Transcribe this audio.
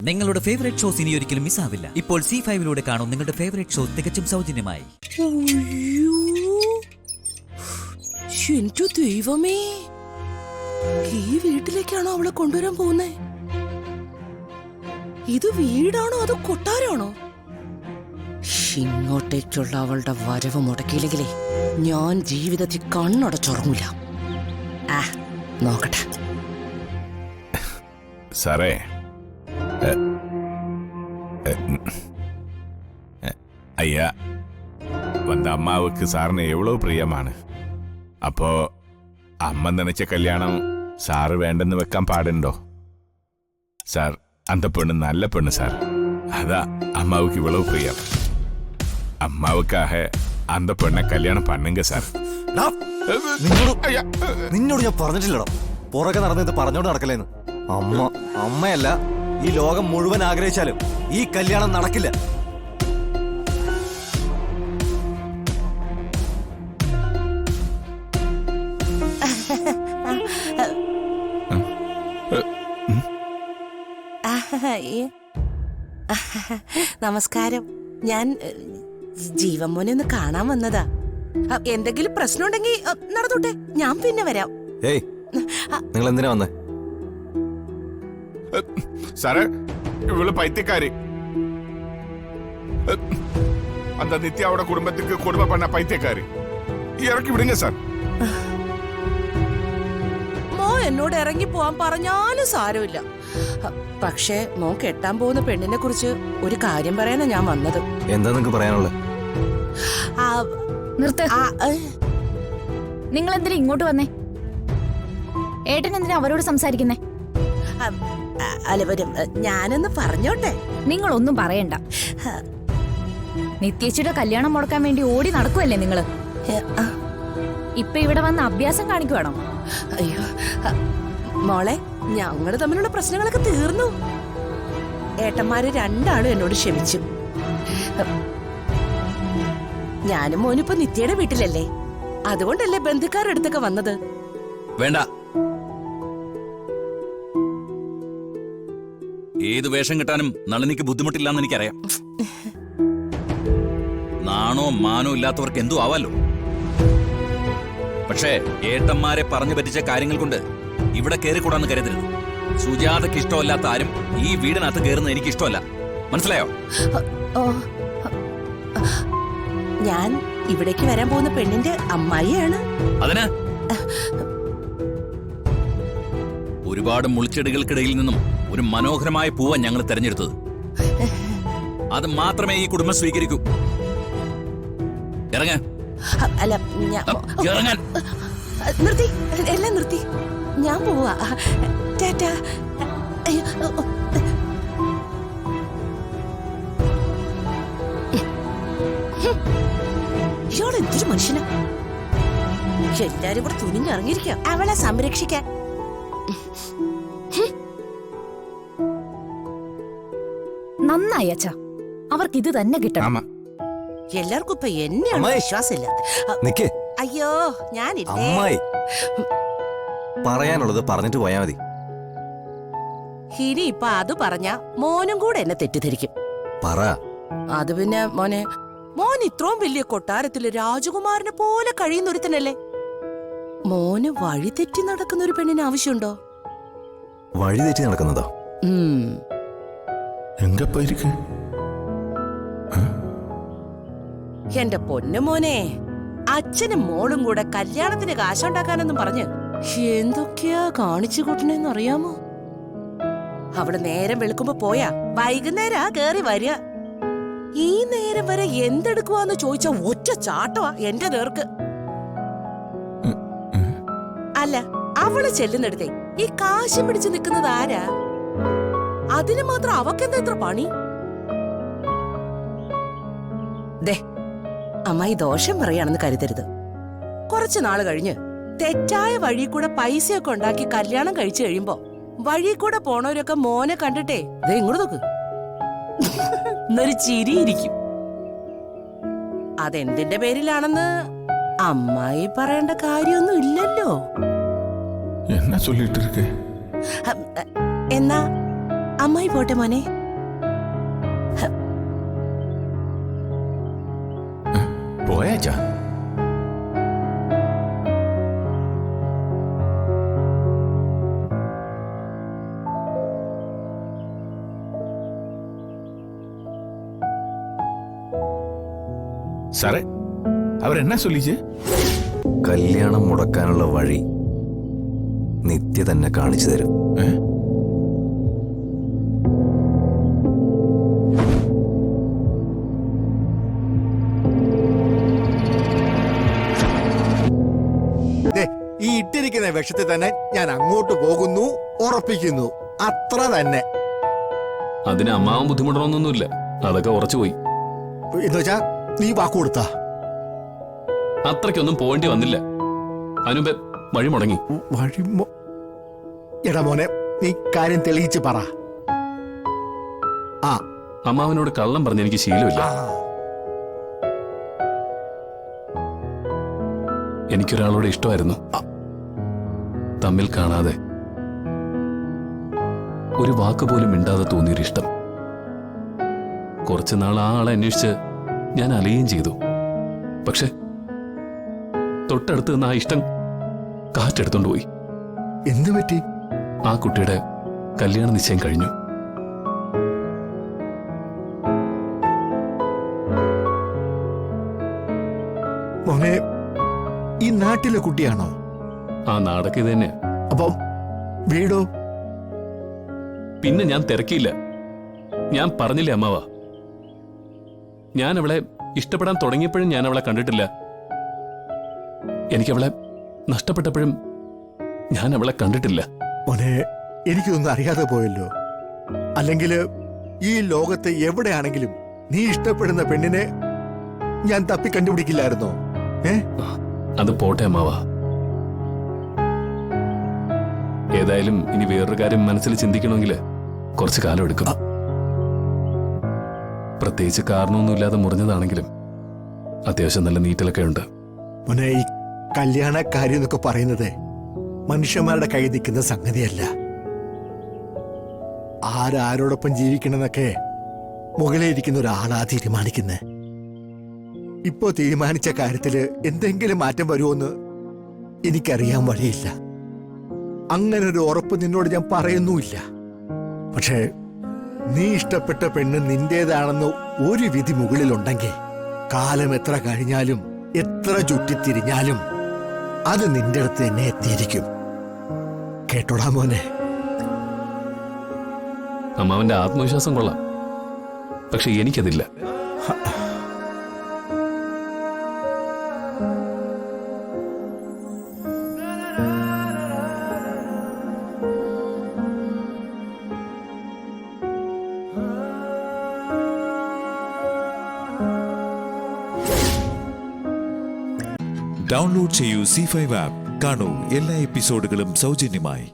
നിങ്ങളുടെ favourite shows ഇനി ഒരിക്കലും മിസ്സാവില്ല. ഇപ്പോൾ C5 കാണും നിങ്ങളുടെ ഫേവറേറ്റ് ഷോ തികച്ചും സൗജന്യമായി. എന്റെ ദൈവമേ, ഈ വീട്ടിലേക്കാണോ അവളെ കൊണ്ടുവരാൻ പോകുന്നേ? ഇത് വീടാണോ അതോ കൊട്ടാരാണോ? ഇങ്ങോട്ടേക്കുള്ള അവളുടെ വരവ് മുടക്കിയില്ലെങ്കിലേ ഞാൻ ജീവിതത്തിൽ കണ്ണടച്ചുറങ്ങൂല. നോക്കട്ടെ. സാറേ, ஐயா, வந்த அம்மாவுக்கு சாருன்னு எவ்வளவு பிரியமான. அப்போ அம்மா நினைச்ச கல்யாணம் சாரு வேണ്ടെന്ന് വെക്കാൻ പാടുണ്ടോ? സാർ, அந்த പെണ്ണ് நல்ல പെണ്ണ് സാർ. അതാ അമ്മാവുക്ക് ഇவ்வளவு പ്രിയം. അമ്മാവുക്കാக அந்த പെണ്ണെ കല്യാണം பண்ணுங்க സാർ. നിന്നോട് ഞാൻ പറഞ്ഞിട്ടില്ലടോ, പുറകെ നടന്നത് പറഞ്ഞോണ്ട് നടക്കലേന്ന്. അമ്മയല്ല, ഈ ലോകം മുഴുവൻ ആഗ്രഹിച്ചാലും ഈ കല്യാണം നടക്കില്ല. നമസ്കാരം. ഞാൻ ജീവൻ മോനെ ഒന്ന് കാണാൻ വന്നതാ. എന്തെങ്കിലും പ്രശ്നം ഉണ്ടെങ്കിൽ നടന്നോട്ടെ, ഞാൻ പിന്നെ വരാം. ഏയ്, നിങ്ങൾ എന്തിനാ വന്നേ? സാറേ, ഇവള് പൈത്യക്കാരി. அந்த நித்யாவோட குடும்பத்துக்கு கொடுமை பண்ண பைத்தியக்காரி. இறக்கி விடுங்க சார். മോ എന്നോട് ഇറങ്ങി പോവാൻ പറഞ്ഞാലും സാരമില്ല. പക്ഷേ മോ കെട്ടാൻ പോകുന്ന പെണ്ണിനെ കുറിച്ച് ഒരു കാര്യം പറയാനാ ഞാൻ വന്നത്. എന്താ നിങ്ങക്ക് പറയാനുള്ളത്? നിങ്ങൾ എന്തിനാ ഇങ്ങോട്ട് വന്നേ? ഏട്ടൻ എന്തിനാ അവരോട് സംസാരിക്കുന്നേ? അല്ല, ഞാനൊന്ന് പറഞ്ഞോട്ടെ. നിങ്ങളൊന്നും പറയണ്ട. നിത്യേച്ചിയുടെ കല്യാണം മുടക്കാൻ വേണ്ടി ഓടി നടക്കുവല്ലേ നിങ്ങള്? ഇപ്പൊ ഇവിടെ വന്ന് അഭ്യാസം കാണിക്കുവാണോ? അയ്യോ മോളെ, ഞങ്ങള് തമ്മിലുള്ള പ്രശ്നങ്ങളൊക്കെ തീർന്നു. ഏട്ടന്മാര് രണ്ടാളും എന്നോട് ക്ഷമിച്ചു. ഞാനും മോനിപ്പോ നിത്യയുടെ വീട്ടിലല്ലേ, അതുകൊണ്ടല്ലേ ബന്ധുക്കാരുടെ അടുത്തൊക്കെ വന്നത്. വേണ്ട, ഏത് വേഷം കിട്ടാനും നളിനിക്ക് ബുദ്ധിമുട്ടില്ലാന്ന് എനിക്കറിയാം. നാണോ മാനോ ഇല്ലാത്തവർക്ക് എന്തോ ആവാലോ. പക്ഷേ ഏട്ടന്മാരെ പറഞ്ഞു പറ്റിച്ച കാര്യങ്ങൾ കൊണ്ട് ഇവിടെ കയറിക്കൂടാന്ന് കരുതരുത്. സുജാതയ്ക്ക് ഇഷ്ടമല്ലാത്ത ആരും ഈ വീടിനകത്ത് കയറുന്നത് എനിക്ക് ഇഷ്ടമല്ല. മനസ്സിലായോ? ഞാൻ ഇവിടേക്ക് വരാൻ പോകുന്ന പെണ്ണിന്റെ അമ്മായിയാണ്. അതിന് ഒരുപാട് മുൾച്ചെടികൾക്കിടയിൽ നിന്നും ഒരു മനോഹരമായ പൂവ ഞങ്ങൾ തെരഞ്ഞെടുത്തത്. അത് മാത്രമേ ഈ കുടുംബം സ്വീകരിക്കൂ. ഇറങ്ങാൻ. അല്ല, ഇറങ്ങാൻ. നിർത്തി, എല്ലാം നിർത്തി. ഞാൻ പോവാ. ടാറ്റാ. ഇയാളെന്തൊരു മനുഷ്യനാ. എല്ലാരും കൂടെ തുനിഞ്ഞിറങ്ങിയിരിക്കാം അവളെ സംരക്ഷിക്കാൻ. നന്നായി അച്ഛാ, അവർക്ക് ഇത് തന്നെ കിട്ടണം. എല്ലാവർക്കും ഇപ്പൊ എന്നെയാണ് വിശ്വാസമില്ലാത്ത. അയ്യോ, ഞാനില്ലേ. അമ്മായി, പറയാനുള്ളത് പറഞ്ഞിട്ട് പോയാ മതി. ഇനി ഇപ്പൊ അത് പറഞ്ഞ മോനും കൂടെ എന്നെ തെറ്റിദ്ധരിക്കും. പറ. അത് പിന്നെ മോൻ ഇത്രയും വലിയ കൊട്ടാരത്തില് രാജകുമാരനെ പോലെ കഴിയുന്നൊരുത്തനല്ലേ. മോന് വഴി തെറ്റി നടക്കുന്ന ഒരു പെണ്ണിന് ആവശ്യമുണ്ടോ? വഴി തെറ്റി നടക്കുന്നതോ? എന്റെ പൊന്നു മോനെ, അച്ഛനും മോളും കൂടെ കല്യാണത്തിന് കാശുണ്ടാക്കാനെന്നും പറഞ്ഞ് എന്തൊക്കെയാ കാണിച്ചു കൂട്ടണേന്ന് അറിയാമോ? അവിടെ നേരം വെളുക്കുമ്പോ പോയാ വൈകുന്നേരാ കേറി വരിക. ഈ നേരം വരെ എന്തെടുക്കുവാന്ന് ചോദിച്ച ഒറ്റ ചാട്ടവാ എന്റെ നേർക്ക്. അല്ല, അവള് ചെല്ലുന്നിടത്തെ ഈ കാശം പിടിച്ചു നിൽക്കുന്നത് ആരാ? അതിന് മാത്രം അവക്കെന്താ ഇത്ര പണി? ദേ, അമ്മായി ദോഷം പറയാണെന്ന് കരുതരുത്. കുറച്ചു നാള് കഴിഞ്ഞ് തെറ്റായ വഴി കൂടെ പൈസയൊക്കെ ഉണ്ടാക്കി കല്യാണം കഴിച്ചു കഴിയുമ്പോ വഴി കൂടെ പോണവരൊക്കെ മോനെ കണ്ടിട്ടേ ദേ ഇങ്ങോട്ട് നോക്ക് എന്നൊരു ചിരിയിരിക്കും. അതെന്തിന്റെ പേരിലാണെന്ന് അമ്മായി പറയേണ്ട കാര്യമൊന്നും ഇല്ലല്ലോ. എന്നാ ചൊല്ലിട്ട് എന്നാ അമ്മായി പോട്ടെ മോനെ. പോയാച്ചാ? സാറേ, അവരെന്നാ ചൊല്ലിച്ച്? കല്യാണം മുടക്കാനുള്ള വഴി നിത്യ തന്നെ കാണിച്ചു തരും. ഈ ഇട്ടിരിക്കുന്ന വിഷത്തിൽ തന്നെ ഞാൻ അങ്ങോട്ട് പോകുന്നു, ഉറപ്പിക്കുന്നു. അത്ര തന്നെ. അതിന് അമ്മാവൻ ബുദ്ധിമുട്ടണമെന്നൊന്നുമില്ല, അതൊക്കെ ഉറച്ചുപോയി. എന്നുവെച്ചാ നീ വാക്കു കൊടുത്താ? അത്രയ്ക്കൊന്നും പോകേണ്ടി വന്നില്ല. അനുപെ വഴി മുടങ്ങി. എടാ മോനെ, നീ കാര്യം തെളിയിച്ച് പറ. ആ, അമ്മാവനോട് കള്ളം പറഞ്ഞ എനിക്ക് ശീലമില്ല. എനിക്കൊരാളോട് ഇഷ്ടമായിരുന്നു. തമ്മിൽ കാണാതെ ഒരു വാക്ക് പോലും മിണ്ടാതെ തോന്നിയൊരിഷ്ടം. കുറച്ചുനാൾ ആ ആളെ അന്വേഷിച്ച് ഞാൻ അലയുകയും ചെയ്തു. പക്ഷെ തൊട്ടടുത്ത് നിന്ന് ആ ഇഷ്ടം കാറ്റെടുത്തോണ്ട് പോയി. എന്തു പറ്റി? ആ കുട്ടിയുടെ കല്യാണ നിശ്ചയം കഴിഞ്ഞു. മോനെ, ഈ നാട്ടിലെ കുട്ടിയാണോ? ആ നാടൊക്കെ ഇത് തന്നെ. അപ്പം വീടോ? പിന്നെ ഞാൻ തിരക്കിയില്ല. ഞാൻ പറഞ്ഞില്ലേ അമ്മാവ, ഞാൻ അവളെ ഇഷ്ടപ്പെടാൻ തുടങ്ങിയപ്പോഴും ഞാൻ അവളെ കണ്ടിട്ടില്ല. എനിക്കവളെ നഷ്ടപ്പെട്ടപ്പോഴും ഞാൻ അവളെ കണ്ടിട്ടില്ല. മോനെ, എനിക്കൊന്നും അറിയാതെ പോയല്ലോ. അല്ലെങ്കിൽ ഈ ലോകത്ത് എവിടെയാണെങ്കിലും നീ ഇഷ്ടപ്പെടുന്ന പെണ്ണിനെ ഞാൻ തപ്പി കണ്ടുപിടിക്കില്ലായിരുന്നോ? അത് പോട്ടെ അമ്മാവ. ഏതായാലും ഇനി വേറൊരു കാര്യം മനസ്സിൽ ചിന്തിക്കണമെങ്കിൽ കുറച്ച് കാലം എടുക്കും. പ്രത്യേകിച്ച് കാരണമൊന്നുമില്ലാതെ മുറിഞ്ഞതാണെങ്കിലും അത്യാവശ്യം നല്ല നീറ്റലൊക്കെ ഉണ്ട്. മോനെ, ഈ കല്യാണ കാര്യം എന്നൊക്കെ പറയുന്നത് മനുഷ്യന്മാരുടെ കൈ നിൽക്കുന്ന സംഗതിയല്ല. ആരോടൊപ്പം ജീവിക്കണമെന്നൊക്കെ മുകളിൽ ഇരിക്കുന്ന ഒരാളാ തീരുമാനിക്കുന്നത്. ഇപ്പോ തീരുമാനിച്ച കാര്യത്തില് എന്തെങ്കിലും മാറ്റം വരുമോന്ന് എനിക്കറിയാൻ വഴിയില്ല. അങ്ങനെ ഒരു ഉറപ്പ് നിന്നോട് ഞാൻ പറയുന്നുമില്ല. പക്ഷേ നീ ഇഷ്ടപ്പെട്ട പെണ്ണ് നിന്റേതാണെന്ന് ഒരു വിധി മുകളിലുണ്ടെങ്കിൽ കാലം എത്ര കഴിഞ്ഞാലും എത്ര ചുറ്റിത്തിരിഞ്ഞാലും അത് നിന്റെ അടുത്ത് തന്നെ എത്തിയിരിക്കും. കേട്ടോടാ മോനെ? അമ്മാവന്റെ ആത്മവിശ്വാസം കൊള്ളാം, പക്ഷെ എനിക്കതില്ല. ഡൗൺലോഡ് ചെയ്യൂ C5 ആപ്പ്. കാണൂ എല്ലാ എപ്പിസോഡുകളും സൗജന്യമായി.